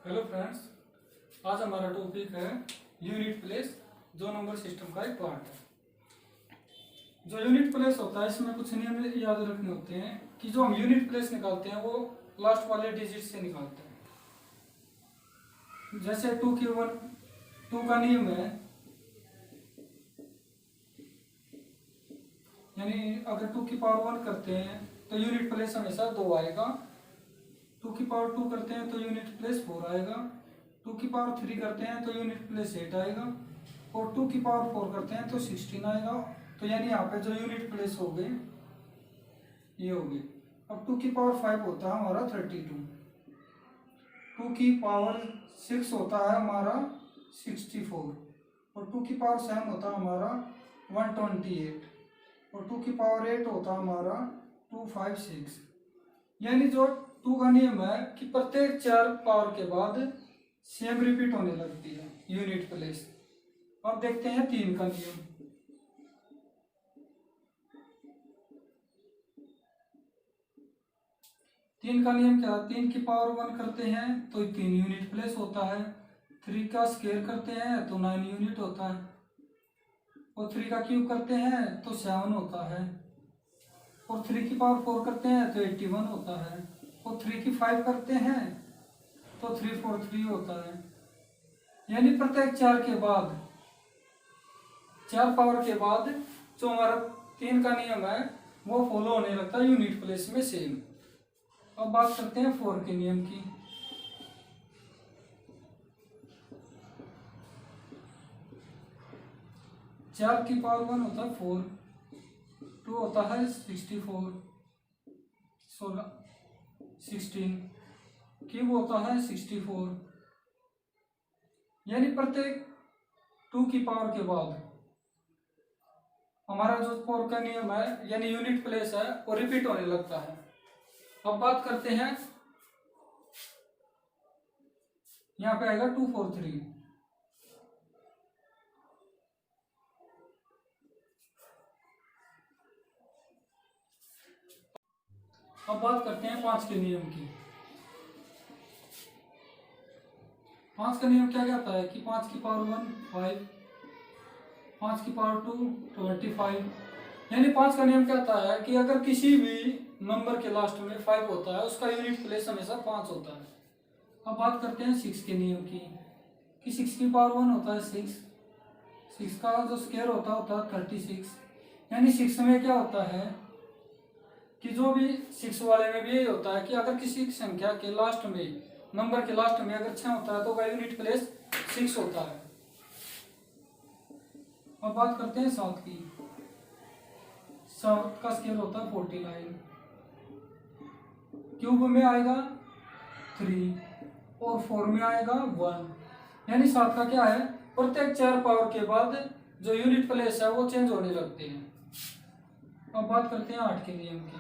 Hello friends, आज हमारा topic है यूनिट प्लेस, जो नंबर सिस्टम का एक पार्ट है। जो यूनिट प्लेस होता है इसमें कुछ नियम याद रखने होते हैं कि जो हम यूनिट प्लेस निकालते हैं वो लास्ट वाले डिजिट से निकालते हैं। जैसे टू का नियम है, यानी अगर 2 की पावर 1 करते हैं तो यूनिट प्लेस हमेशा 2 आएगा। 2 की पावर 2 करते हैं तो यूनिट प्लेस 4 आएगा। 2 की पावर 3 करते हैं तो यूनिट प्लेस 8 आएगा। और 2 की पावर 4 करते हैं तो 16 आएगा। तो यानी यहाँ पे जो यूनिट प्लेस हो गए ये हो गए। अब 2 की पावर 5 होता है हमारा 32। 2 की पावर 6 होता है हमारा 64। और 2 की पावर 7 होता है हमारा 128। और 2 की पावर 8 होता है हमारा 256। यानी जो 2 का नियम है कि प्रत्येक 4 पावर के बाद सेम रिपीट होने लगती है यूनिट प्लेस। अब देखते हैं 3 का नियम। 3 का नियम क्या है? 3 की पावर 1 करते हैं तो 3 यूनिट प्लेस होता है। 3 का स्क्वायर करते हैं तो 9 यूनिट होता है। और 3 का क्यूब करते हैं तो 7 होता है। और 3 की पावर 4 करते हैं तो 81 होता है। और 3 की 5 करते हैं तो 343 होता है। यानी प्रत्येक 4 के बाद 4 पावर के बाद जो हमारा 3 का नियम है वो फॉलो होने लगता है यूनिट प्लेस में सेम। अब बात करते हैं 4 के नियम की। 4 की पावर 1 होता है 4, 2 होता है 64, 16 क्यूब होता है 64। यानी प्रत्येक 2 की पावर के बाद हमारा जो 4 का नियम है यानी यूनिट प्लेस है वो रिपीट होने लगता है। अब बात करते हैं, यहाँ पे आएगा 243। अब बात करते हैं 5 के नियम की। 5 का नियम क्या कहता है कि 5 की पावर 1 5, 5 की पावर 2 25। यानी 5 का नियम कहता है कि अगर किसी भी नंबर के लास्ट में 5 होता है उसका यूनिट प्लेस हमेशा 5 होता है। अब बात करते हैं 6 के नियम की कि 6 की पावर 1 होता है 6, 6 का जो स्क्वायर होता है 36। यानी 6 में क्या होता है कि जो भी 6 वाले में भी यही होता है कि अगर किसी संख्या के लास्ट में नंबर के लास्ट में अगर 6 होता है तो का यूनिट प्लेस 6 होता है। अब बात करते हैं 7 की। 7 का स्क्वायर होता है 49, क्यूब में आएगा 3 और 4 में आएगा 1। यानी 7 का क्या है, प्रत्येक 4 पावर के बाद जो यूनिट प्लेस है वो चेंज होने लगते हैं। अब बात करते हैं 8 के नियम की।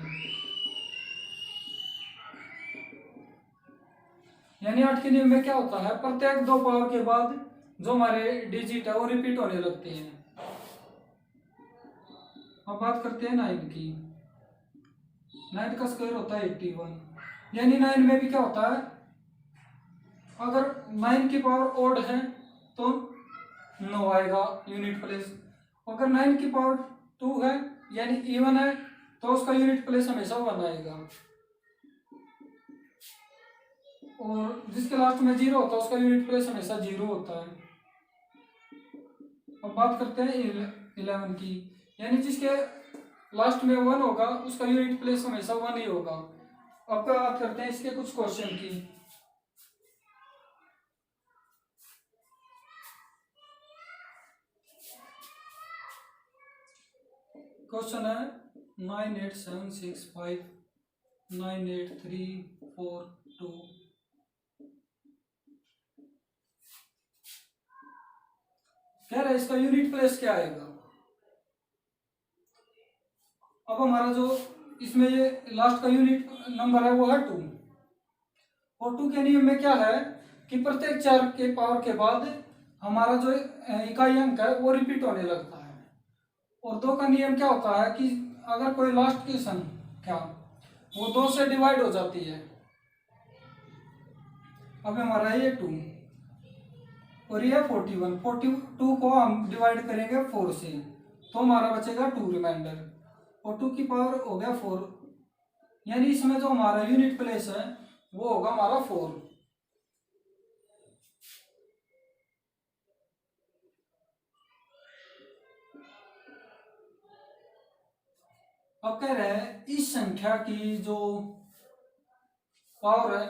यानी 8 के नियम में क्या होता है, प्रत्येक 2 पावर के बाद जो हमारे डिजिट है वो रिपीट होने लगते हैं। अब बात करते हैं 9 की। 9 का स्क्वायर होता है 81। यानी 9 में भी क्या होता है, अगर 9 की पावर ओड है तो 9 आएगा यूनिट प्लेस। अगर 9 की पावर 2 है यानी इवन है तो उसका यूनिट प्लेस हमेशा 1 आएगा। और जिसके लास्ट में 0 होता है उसका यूनिट प्लेस हमेशा 0 होता है। अब बात करते हैं 11 की। यानी जिसके लास्ट में 1 होगा उसका यूनिट प्लेस हमेशा 1 ही होगा। अब बात करते हैं इसके कुछ क्वेश्चन की। क्वेश्चन है 98765 98342। कह रहा है इसका यूनिट प्लेस क्या आएगा। अब हमारा जो इसमें ये लास्ट का यूनिट नंबर है वो है 2। और 2 के नियम में क्या है कि प्रत्येक 4 के पावर के बाद हमारा जो इकाई अंक है वो रिपीट होने लगता है। और 2 का नियम क्या होता है कि अगर कोई लास्ट की संख्या वो 2 से डिवाइड हो जाती है अब हमारा ये 2 और ये 41, 42 को हम डिवाइड करेंगे 4 से, तो हमारा बचेगा 2 रिमाइंडर, और 2 की पावर हो गया 4, यानी इसमें जो हमारा यूनिट प्लेस है वो होगा हमारा 4। अब कह रहे हैं इस संख्या की जो पावर है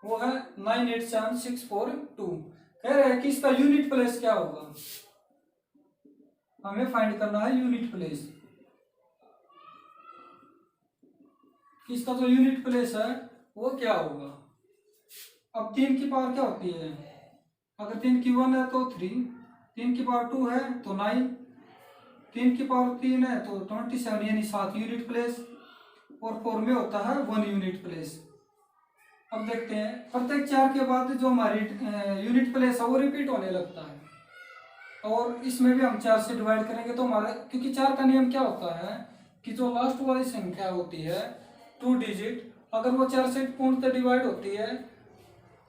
वो है 987642। कह रहे हैं कि इसका यूनिट प्लेस क्या होगा, हमें फाइंड करना है यूनिट प्लेस। इसका जो यूनिट प्लेस है वो क्या होगा। अब 3 की पावर क्या होती है, अगर 3 की 1 है तो 3, 3 की पावर 2 है तो 9, 3 की पावर 3 है तो 27, यानी 7 यूनिट प्लेस, और 4 में होता है 1 यूनिट प्लेस। अब देखते हैं प्रत्येक 4 के बाद जो हमारी यूनिट प्लेस है वो रिपीट होने लगता है, और इसमें भी हम 4 से डिवाइड करेंगे तो हमारा, क्योंकि 4 का नियम क्या होता है कि जो लास्ट वाली संख्या होती है 2 डिजिट, अगर वो 4 से पूर्णतः डिवाइड होती है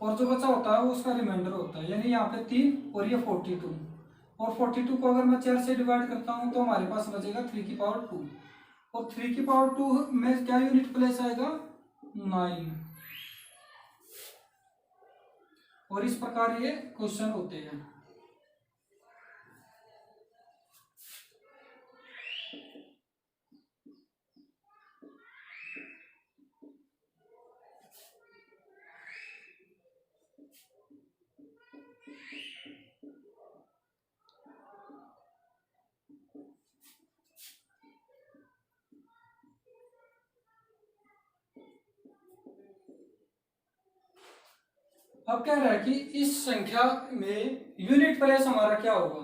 और जो बचा होता है वो उसका रिमाइंडर होता है, यानी यहाँ पे 3 और ये 42, और 42 को अगर मैं 4 से डिवाइड करता हूँ तो हमारे पास बचेगा 3 की पावर 2, और 3 की पावर 2 में क्या यूनिट प्लेस आएगा 9। और इस प्रकार ये क्वेश्चन होते हैं। अब कह रहा है कि इस संख्या में यूनिट प्लेस हमारा क्या होगा।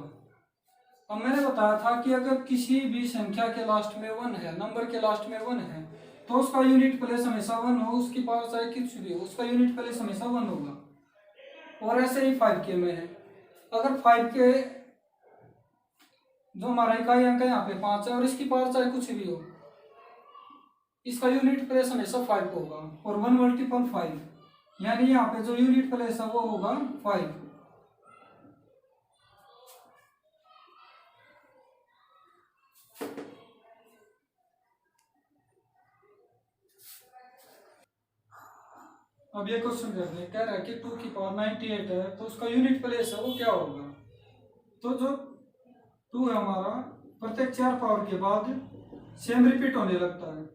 अब मैंने बताया था कि अगर किसी भी संख्या के लास्ट में 1 है, नंबर के लास्ट में 1 है, तो उसका यूनिट प्लेस हमेशा 1 हो, उसकी पावर चाहे कुछ भी हो, उसका यूनिट प्लेस हमेशा 1 होगा। और ऐसे ही 5 के में है, अगर 5 के जो हमारा इकाई अंक है यहाँ पे 5 है और इसकी पावर चाहे कुछ भी हो, इसका यूनिट प्लेस हमेशा 5 होगा, और 1 मल्टीपल 5, यानी यहाँ पे जो यूनिट प्लेस है वो होगा 5। अब ये क्वेश्चन करते हैं, कह रहा है कि 2 की पावर 98 है तो उसका यूनिट प्लेस है वो क्या होगा। तो जो 2 है हमारा प्रत्येक 4 पावर के बाद सेम रिपीट होने लगता है,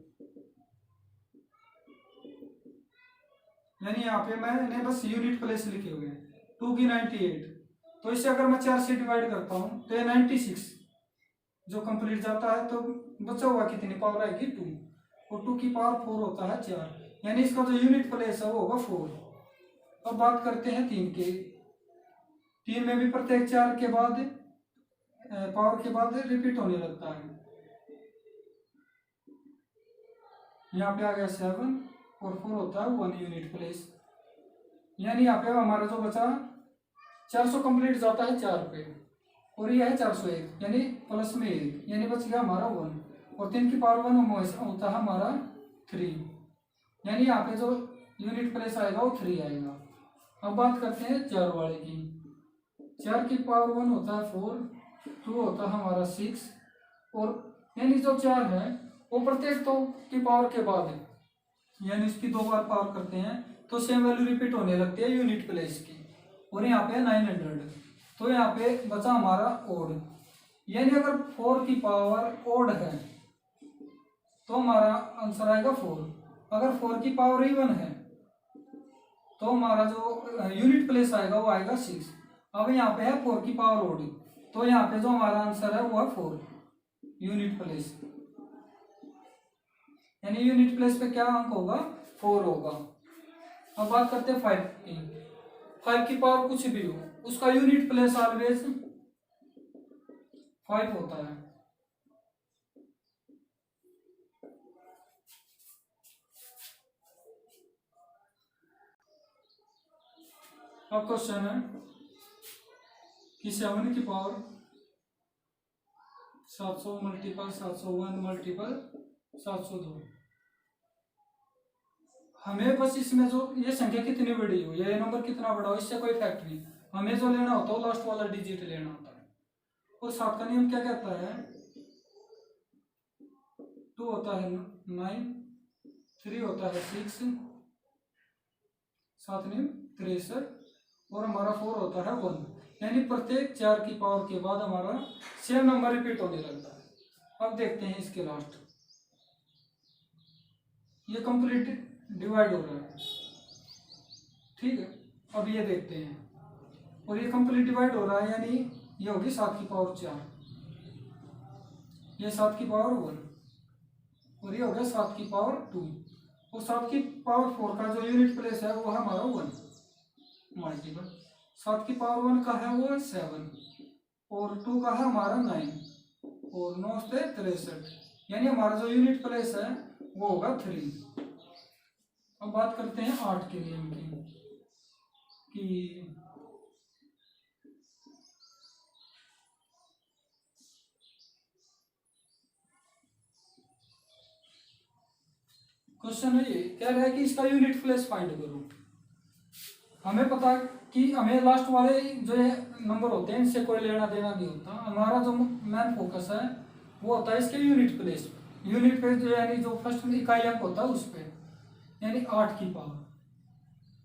यानी यहाँ पे मैंने बस यूनिट प्लेस लिखे हुए हैं। 2 की 98, तो इसे अगर मैं 4 से डिवाइड करता हूँ तो ये 96 जो कंप्लीट जाता है, तो बचा हुआ कितनी पावर आएगी 2, और 2 की पावर 4 होता है 4, यानी इसका जो यूनिट प्लेस है वो होगा 4। अब बात करते हैं 3 के। 3 में भी प्रत्येक 4 के बाद पावर के बाद रिपीट होने लगता है, यहाँ पे आ गया 7 और 4 होता है 1 यूनिट प्लेस, यानी यहाँ पे हमारा जो बचा 400 कंप्लीट जाता है 4 पे, और यह है 401, यानी प्लस में 1, यानी बच गया हमारा 1, और 3 की पावर 1 होता है हमारा 3, यानी यहाँ पे जो यूनिट प्लेस आएगा वो 3 आएगा। अब बात करते हैं 4 वाले की। 4 की पावर 1 होता है 4, 2 होता है हमारा 6, और यानी जो 4 है वो प्रत्येक 2 की पावर के बाद है, यानी इसकी 2 बार पावर करते हैं तो सेम वैल्यू रिपीट होने लगती है यूनिट प्लेस की, और यहाँ पे 900, तो यहाँ पे बचा हमारा ओड, यानी अगर 4 की पावर ओड है तो हमारा आंसर आएगा 4। अगर 4 की पावर इवन है तो हमारा जो यूनिट प्लेस आएगा वो आएगा 6। अब यहाँ पे है 4 की पावर ओड, तो यहाँ पे जो हमारा आंसर है वो है 4 यूनिट प्लेस, यानी यूनिट प्लेस पे क्या अंक होगा 4 होगा। अब बात करते हैं 5 की। 5 की पावर कुछ भी हो, उसका यूनिट प्लेस ऑलवेज 5 होता है। अब क्वेश्चन है कि 7 की पावर 700 मल्टीपल 701 मल्टीपल 702 हमें बस इसमें जो ये संख्या कितनी बड़ी हो या ये नंबर कितना बड़ा हो इससे कोई फैक्ट नहीं, हमें जो लेना होता है वो लास्ट वाला डिजिट लेना होता है। और 7 का नियम क्या कहता है, 2 होता है 9, 3 होता है 6, 7 नियम 63, और हमारा 4 होता है 1। यानी प्रत्येक 4 की पावर के बाद हमारा सेम नंबर रिपीट होने लगता है। अब देखते हैं इसके लास्ट, ये कंप्लीट डिवाइड हो रहा है, ठीक है। अब ये देखते हैं, और ये कंप्लीट डिवाइड हो रहा है, यानी ये होगी 7 की पावर 4, ये 7 की पावर 1, और ये हो गया 7 की पावर 2, और 7 की पावर 4 का जो यूनिट प्लेस है वो है हमारा 1 मल्टीपल। 7 की पावर 1 का है वो 7, और 2 का है हमारा 9, और 9 से 63, यानी हमारा जो यूनिट प्लेस है वो होगा 3। अब बात करते हैं 8 के नियम की, कि क्वेश्चन है ये कह रहा है कि इसका यूनिट प्लेस फाइंड करो। हमें पता कि हमें लास्ट वाले जो नंबर होते हैं इनसे कोई लेना देना नहीं होता, हमारा जो मेन फोकस है वो होता है इसके यूनिट प्लेस। यूनिट प्लेस जो यानी जो फर्स्ट इकाई अंक होता है उस पर, यानी 8 की पावर,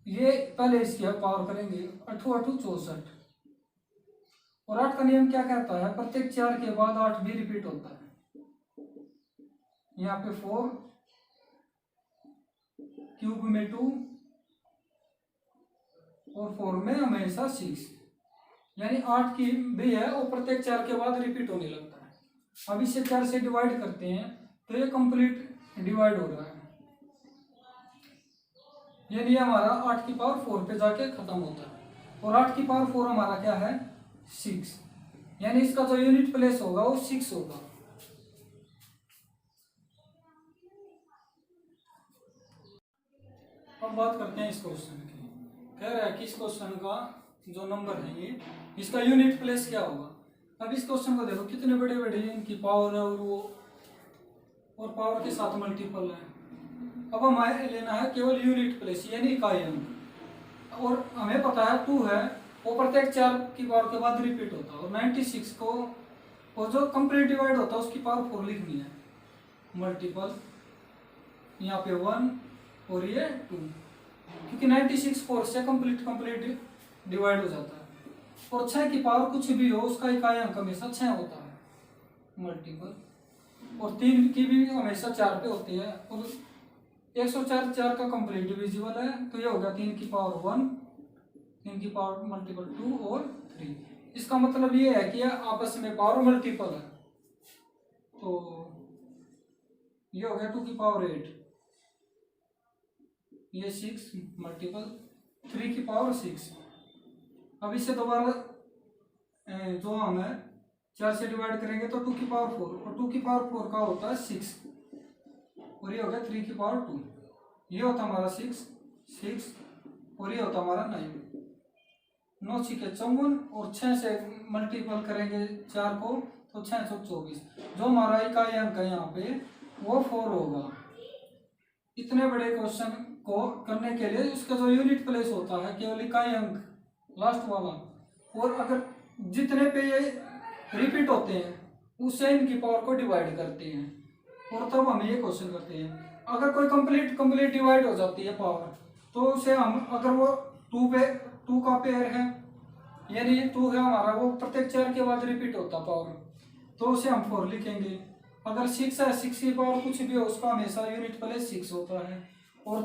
ये पहले इसकी पावर करेंगे 8 8 64, और 8 का नियम क्या कहता है, प्रत्येक 4 के बाद 8 भी रिपीट होता है। यहाँ पे 4, क्यूब में 2, और 4 में हमेशा 6, यानी 8 की भी है और प्रत्येक 4 के बाद रिपीट होने लगता है। अब इसे 4 से डिवाइड करते हैं तो ये कंप्लीट डिवाइड हो रहा है, यानी हमारा 8 की पावर 4 पे जाके खत्म होता है, और 8 की पावर 4 हमारा क्या है 6, यानी इसका जो यूनिट प्लेस होगा वो 6 होगा। अब बात करते हैं इस क्वेश्चन की, कह रहा है कि इस क्वेश्चन का जो नंबर है ये इसका यूनिट प्लेस क्या होगा। अब इस क्वेश्चन को देखो कितने बड़े बड़े इनकी पावर है, और वो और पावर के साथ मल्टीपल है। अब हमें लेना है केवल यूनिट प्लेस यानी इकाई अंक, और हमें पता है 2 है वो प्रत्येक 4 की पावर के बाद रिपीट होता है, और 96 को और जो कंप्लीट डिवाइड होता है उसकी पावर 4 लिखनी है मल्टीपल, यहाँ पे 1 और ये 2, क्योंकि 96 4 से कंप्लीट डिवाइड हो जाता है, और 6 की पावर कुछ भी हो उसका इकाई अंक हमेशा 6 होता है मल्टीपल, और 3 की भी हमेशा 4 पे होती है, और 104 4 का कंप्लीट डिविजिबल है, तो ये हो गया 3 की पावर 1, 3 की पावर मल्टीपल 2 और 3। इसका मतलब ये है कि आपस में पावर मल्टीपल है, तो ये हो गया 2 की पावर 8, ये 6 मल्टीपल 3 की पावर 6। अब इसे दोबारा जो हम है 4 से डिवाइड करेंगे तो 2 की पावर 4, और 2 की पावर 4 का होता है 6, और ये हो गया 3 की पावर 2, ये होता हमारा 6 6, और ये होता हमारा 9 9 6 के 54, और 6 से मल्टीपल करेंगे 4 को तो 6 से 24, जो हमारा इकाई अंक है यहाँ पे वो 4 होगा। इतने बड़े क्वेश्चन को करने के लिए उसका जो यूनिट प्लेस होता है केवल इकाई अंक लास्ट वाला, और अगर जितने पे ये रिपीट होते हैं उससे इनकी पावर को डिवाइड करते हैं, और तब हम ये क्वेश्चन करते हैं। अगर कोई कंप्लीट डिवाइड हो जाती है पावर तो उसे हम, अगर वो 2 का पेयर है यानी 2 है हमारा, वो प्रत्येक 4 के बाद रिपीट होता पावर, तो उसे हम 4 लिखेंगे। अगर 6 है 6 की पावर कुछ भी हो उसका हमेशा यूनिट प्लेस 6 होता है, और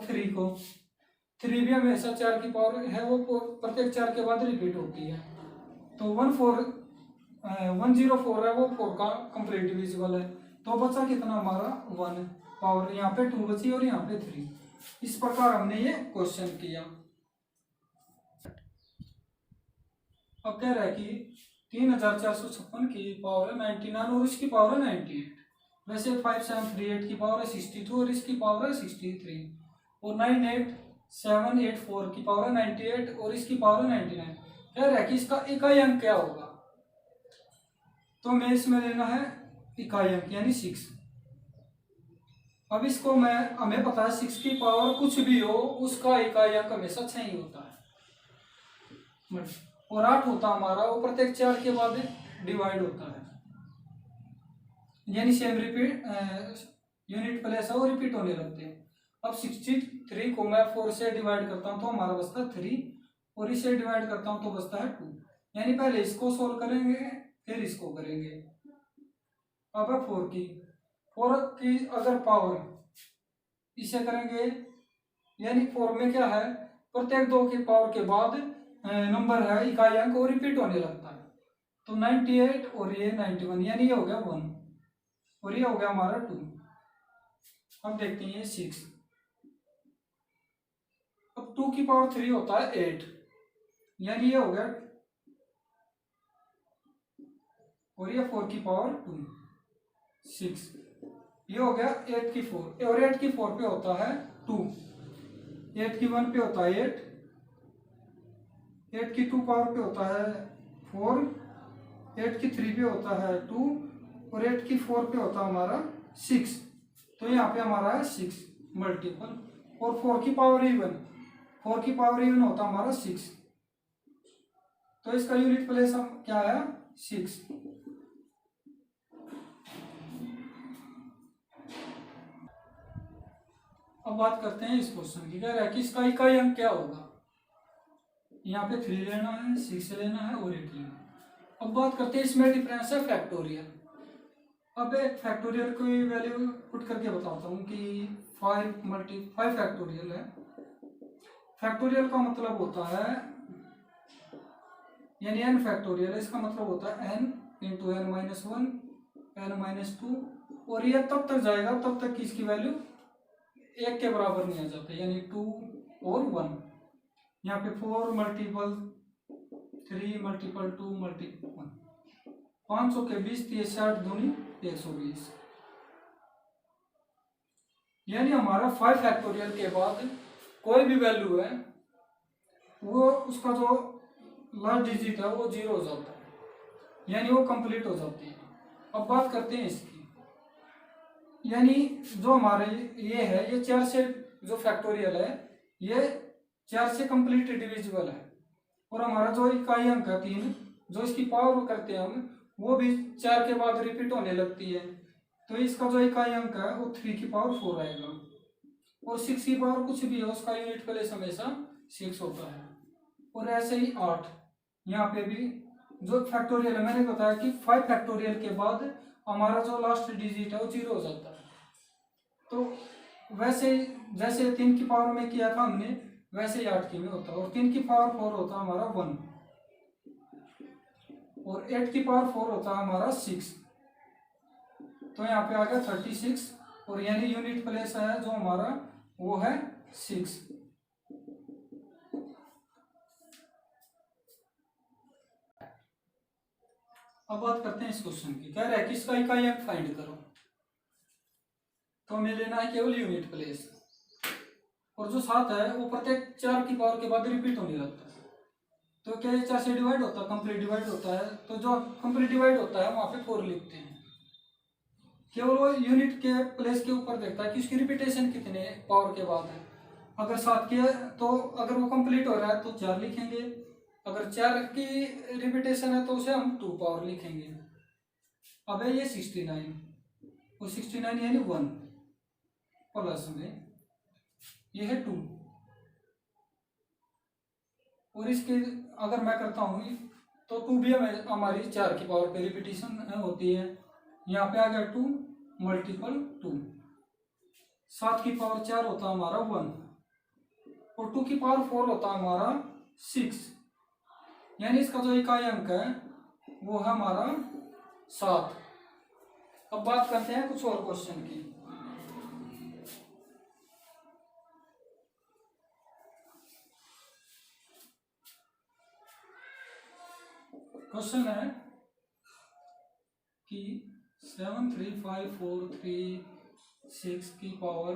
3 भी हमेशा 4 की पावर है वो प्रत्येक 4 के बाद रिपीट होती है, तो 104 है वो 4 का कंप्लीट डिविजिबल है, तो बचा कितना हमारा 1 पावर, यहाँ पे 2 बची और यहाँ पे 3। इस प्रकार हमने ये क्वेश्चन किया। अब कह रहा है कि 3456 की पावर है 99 और इसकी पावर है 98, वैसे 5738 की पावर है 62 और इसकी पावर है 63, और 98784 की पावर है 98 और इसकी पावर है 99। कह रहा है कि इसका इकाई अंक क्या होगा, तो हमें इसमें लेना है इकाई अंक यानी 6। अब इसको मैं हमें पता है 6 की पावर कुछ भी हो उसका इकाई अंक हमेशा 6 ही होता है। और 8 होता हमारा वो प्रत्येक 4 के बाद डिवाइड होता है, यानी सेम रिपीट यूनिट प्लेस है वो रिपीट होने लगते हैं। अब 63 को मैं 4 से डिवाइड करता हूँ तो हमारा बचता है 3, और इसे डिवाइड करता हूँ तो बचता है 2। यानी पहले इसको सोल्व करेंगे फिर इसको करेंगे। अब है 4 की अगर पावर इसे करेंगे, यानी 4 में क्या है प्रत्येक 2 की पावर के बाद नंबर है इकाई अंक वो रिपीट होने लगता है। तो 98 और ये 91, यानी ये हो गया 1 और ये हो गया हमारा 2। अब देखते हैं ये 6। अब 2 की पावर 3 होता है 8, यानी ये हो गया, और ये 4 की पावर 2 6, ये हो गया 8 की 4, और 8 की 4 पे होता है 2, 8 की 1 पे होता है 8, 8 की 2 पावर पे होता है 4, 8 की 3 पे होता है 2, और 8 की 4 पे होता है हमारा 6। तो यहाँ पे हमारा है 6 मल्टीपल, और 4 की पावर इवन, 4 की पावर इवन होता है हमारा 6। तो इसका यूनिट प्लेस क्या है 6। अब बात करते हैं इस क्वेश्चन की, कह रहा है कि इसका इकाई अंक क्या होगा। यहाँ पे 3 लेना है, 6 लेना है और 8 लेना है। अब बात करते हैं इसमें डिफरेंस है फैक्टोरियल। अब एक फैक्टोरियल की वैल्यू पुट करके बताता हूँ कि 5 फैक्टोरियल है। फैक्टोरियल का मतलब होता है यानी n फैक्टोरियल है, इसका मतलब होता है n into n minus 1 n minus 2, और यह तब तक जाएगा तब तक कि इसकी वैल्यू 1 के बराबर नहीं आ जाता, यानी 2 और 1। यहाँ पे 4 मल्टीपल 3 मल्टीपल 2 मल्टीपल 1, 500 के 20 30 60 दूनी 120, यानी हमारा 5 फैक्टोरियल के बाद कोई भी वैल्यू है वो उसका जो लास्ट डिजिट है वो 0 हो जाता है, यानी वो कंप्लीट हो जाती है। अब बात करते हैं इसकी, यानी जो हमारे ये है ये 4 से जो फैक्टोरियल है ये 4 से कंप्लीट डिविजिबल है, और हमारा जो इकाई अंक है 3 जो इसकी पावर करते हैं हम वो भी 4 के बाद रिपीट होने लगती है। तो इसका जो इकाई अंक है वो 3 की पावर 4 आएगा, और 6 की पावर कुछ भी है उसका यूनिट प्लेस हमेशा 6 होता है। और ऐसे ही 8, यहाँ पे भी जो फैक्टोरियल है मैंने बताया कि 5 फैक्टोरियल के बाद हमारा जो लास्ट डिजिट है वो 0 हो जाता है। तो वैसे जैसे 3 की पावर में किया था हमने वैसे ही 8 की में होता है, और 3 की पावर 4 होता है हमारा 1, और 8 की पावर 4 होता है हमारा 6। तो यहाँ पे आ गया 36, और यानी यूनिट प्लेस है जो हमारा वो है 6। अब बात करते हैं इस क्वेश्चन की, कह रहा है कि इसका इकाई अंक फाइंड करो। तो हमें लेना है केवल यूनिट प्लेस, और जो 7 है वो प्रत्येक 4 की पावर के बाद रिपीट होने लगता है। तो क्या ये 4 से डिवाइड होता है, कंप्लीट डिवाइड होता है, तो जो कंप्लीट डिवाइड होता है वहां पे 4 लिखते हैं। केवल वो यूनिट के प्लेस के ऊपर देखता है कि उसकी रिपीटेशन कितने पावर के बाद है। अगर 7 की है तो अगर वो कंप्लीट हो रहा है तो 4 लिखेंगे, अगर 4 की रिपीटेशन है तो उसे हम 2 पावर लिखेंगे। अब है ये 69, वो 69 यानी 1 प्लस में ये है 2, और इसके अगर मैं करता हूँ तो 2 भी हमारी 4 की पावर पे रिपीटेशन होती है। यहाँ पे आ गया 2 मल्टीपल 2, 7 की पावर 4 होता है हमारा 1, और 2 की पावर 4 होता है हमारा 6, यानी इसका जो इकाई अंक है वो है हमारा 7। अब बात करते हैं कुछ और क्वेश्चन की। क्वेश्चन है कि 73543 की पावर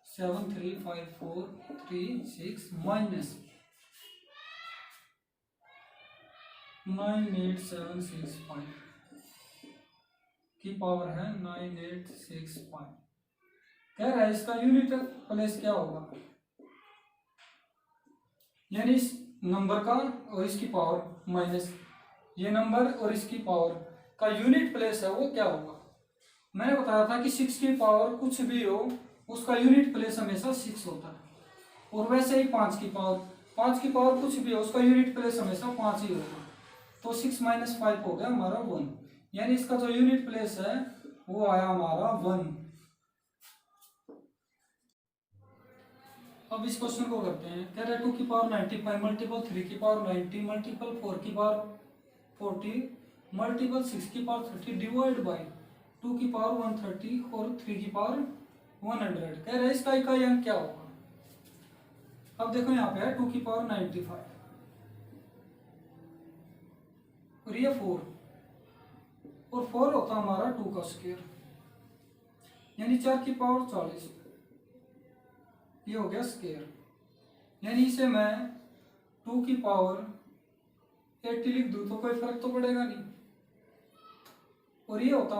73543 माइनस 98765 की पावर है 9865। कह रहा है इसका यूनिट प्लेस क्या होगा, यानी इस नंबर का और इसकी पावर माइनस ये नंबर और इसकी पावर का यूनिट प्लेस है वो क्या होगा। मैंने बताया था कि 6 की पावर कुछ भी हो उसका यूनिट प्लेस हमेशा 6 होता है, और वैसे ही 5 की पावर कुछ भी हो उसका यूनिट प्लेस हमेशा 5 ही होगा। तो 6 - 5 हो गया हमारा 1, यानी इसका जो यूनिट प्लेस है वो आया हमारा 1। अब इस क्वेश्चन को करते हैं। कह रहे 2 की पावर 95 मल्टीपल 3 की पावर 90 मल्टीपल 4 की पावर 40 मल्टीपल 6 की पावर 30 डिवाइड बाय 2 की पावर 130 और 3 की पावर 100। कह रहे इसका इकाई अंक क्या होगा। अब देखो यहाँ पे है 2 की पावर 95 और ये 4 और 4 होता हमारा 2 का स्क्वायर, यानी 4 की पावर 40, ये हो गया स्क्वायर, यानी इसे मैं 2 की पावर 80 लिख दूं तो कोई फर्क तो पड़ेगा नहीं। और ये होता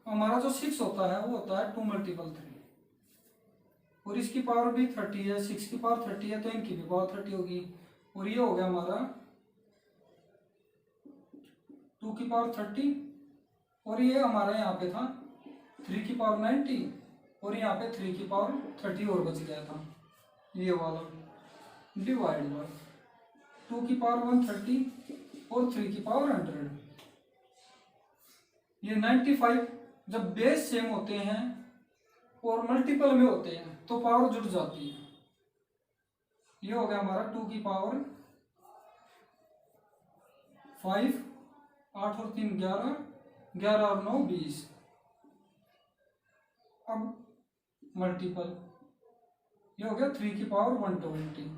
हमारा जो 6 होता है वो होता है 2 मल्टीपल 3, और इसकी पावर भी 30 है, 6 की पावर 30 है तो इनकी भी पावर 30 होगी। और ये हो गया हमारा 2 की पावर 30, और ये हमारा यहाँ पे था 3 की पावर 90, और यहाँ पे 3 की पावर 30 और बच गया था ये वाला, डिवाइड बाय 2 की पावर 130 और 3 की पावर 100। ये 95 जब बेस सेम होते हैं और मल्टीपल में होते हैं तो पावर जुड़ जाती है। ये हो गया हमारा 2 की पावर 5, 8 और 3 11, 11 और 9 20। अब मल्टीपल ये हो गया 3 की पावर 120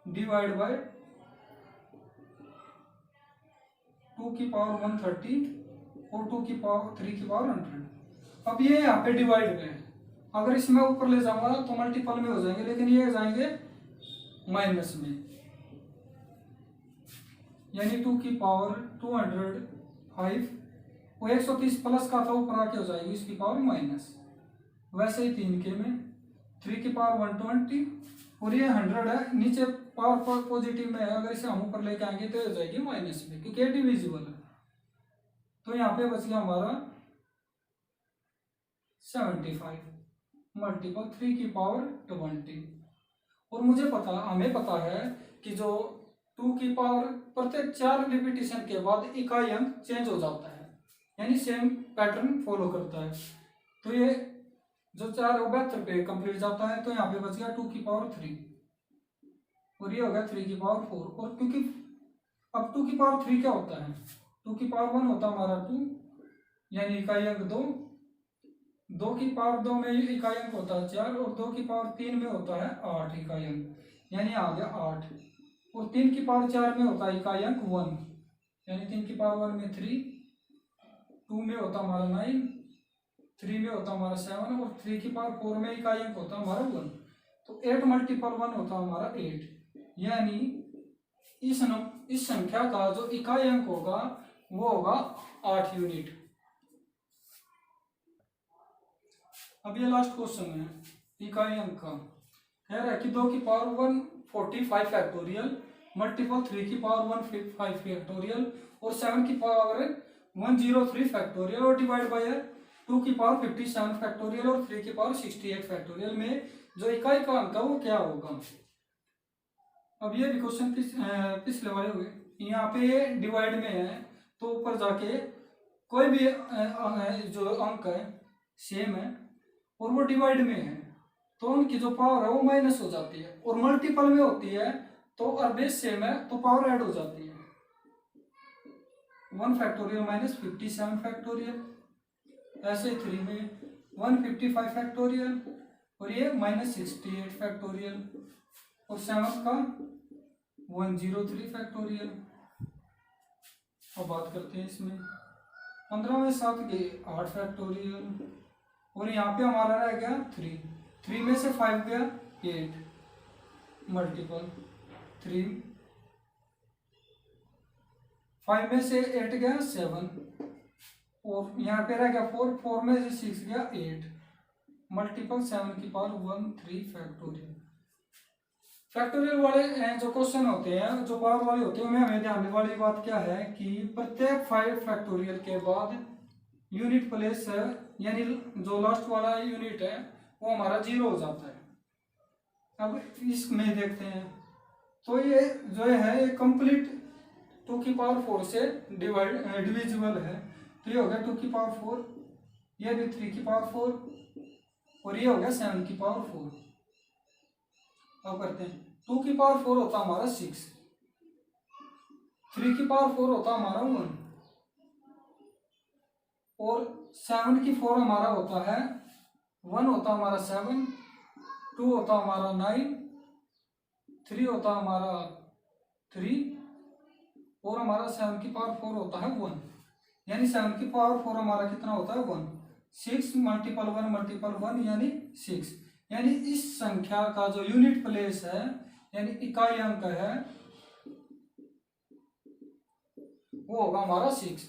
डिवाइड बाय 2 की पावर 130 और 2 की पावर 3 की पावर 100। अब ये यहाँ पे डिवाइड में है, अगर इसमें ऊपर ले जाऊंगा तो मल्टीपल में हो जाएंगे, लेकिन ये जाएंगे माइनस में, यानी 2 की पावर 205 वो 130 प्लस का था ऊपर आके हो जाएगी इसकी पावर माइनस। वैसे ही 3 के में 3 की पावर 120 और ये 100 है, नीचे पावर पॉजिटिव में है, अगर इसे हम ऊपर लेके आएंगे तो हो जाएगी माइनस में क्योंकि ये डिविजिबल है। तो यहाँ पे बच गया हमारा 75 मल्टीपल 3 की पावर 20। और हमें पता है कि जो 2 की पावर प्रत्येक 4 रिपीटिशन के बाद इकाई अंक चेंज हो जाता है, यानी सेम पैटर्न फॉलो करता है। तो ये जो 4 72 पे कंप्लीट जाता है, तो यहाँ पे बच गया 2 की पावर 3 और ये हो गया 3 की पावर 4। और क्योंकि अब 2 की पावर 3 क्या होता है, 2 की पावर 1 होता है हमारा 2, यानी इकाई अंक 2, 2 की पावर 2 में इकाई अंक होता है 4, और 2 की पावर 3 में होता है 8 इकाई अंक, यानी आ गया 8। और 3 की पावर 4 में होता है इकाई अंक 1, यानी 3 की पावर 1 में 3, 2 में होता हमारा 9, 3 में होता हमारा 7, और 3 की पावर 4 में इकाई अंक होता हमारा 1। तो 8 मल्टीपल 1 होता हमारा 8, यानी इस संख्या का जो इकाई अंक होगा वो होगा 8 यूनिट। अब ये लास्ट क्वेश्चन है इकाई अंक का। कह रहा है कि 2 की पावर 145 फैक्टोरियल मल्टीपल 3 की पावर 155 फैक्टोरियल और 7 की पावर 103 फैक्टोरियल और डिवाइड बाय 2 की पावर 57 फैक्टोरियल और 3 की पावर 68 फैक्टोरियल में जो इकाई का अंक है वो क्या होगा। अब ये भी क्वेश्चन पिछले वाले हुए, यहाँ पे डिवाइड में है तो ऊपर जाके कोई भी जो अंक है सेम है और वो डिवाइड में है तो उनकी जो पावर है वो माइनस हो जाती है, और मल्टीपल में होती है तो और बेस सेम है तो पावर ऐड हो जाती है। 1 फैक्टोरियल माइनस 57 फैक्टोरियल, ऐसे 3 में 155 फैक्टोरियल और ये माइनस 68 फैक्टोरियल, और 7 का 103 फैक्टोरियल। अब बात करते हैं इसमें 15 में 7 के 8 फैक्टोरियल, और यहाँ पे हमारा रह गया 3 में से 5 गया 8 मल्टीपल 3, 5 में से 8 गया 7, और यहाँ पे रह गया 4 में से 6 गया 8 मल्टीपल 7 की पावर 1 3 फैक्टोरियल। फैक्टोरियल वाले जो क्वेश्चन होते हैं, जो पावर वाले होते हैं, उनमें हमें ध्यान देने वाली बात क्या है कि प्रत्येक 5 फैक्टोरियल के बाद यूनिट प्लेस है, यानी जो लास्ट वाला यूनिट है वो हमारा 0 हो जाता है। अब इसमें देखते हैं, तो ये जो है ये कंप्लीट 2 की पावर 4 से डिविजिबल है। तो ये हो गया 2 की पावर 4, ये भी 3 की पावर 4 और ये हो गया 7 की पावर 4। अब करते हैं, 2 की पावर 4 होता हमारा 6, 3 की पावर 4 होता हमारा 1 और 7 की 4 हमारा होता है 1 होता हमारा 7, 2 होता हमारा 9, 3 होता हमारा 3 और हमारा 7 की पावर 4 होता है 1, यानी 7 की पावर 4 हमारा कितना होता है 1। 6 मल्टीपल 1 मल्टीपल 1 यानी 6, यानी इस संख्या का जो यूनिट प्लेस है यानी इकाई अंक है वो होगा हमारा 6।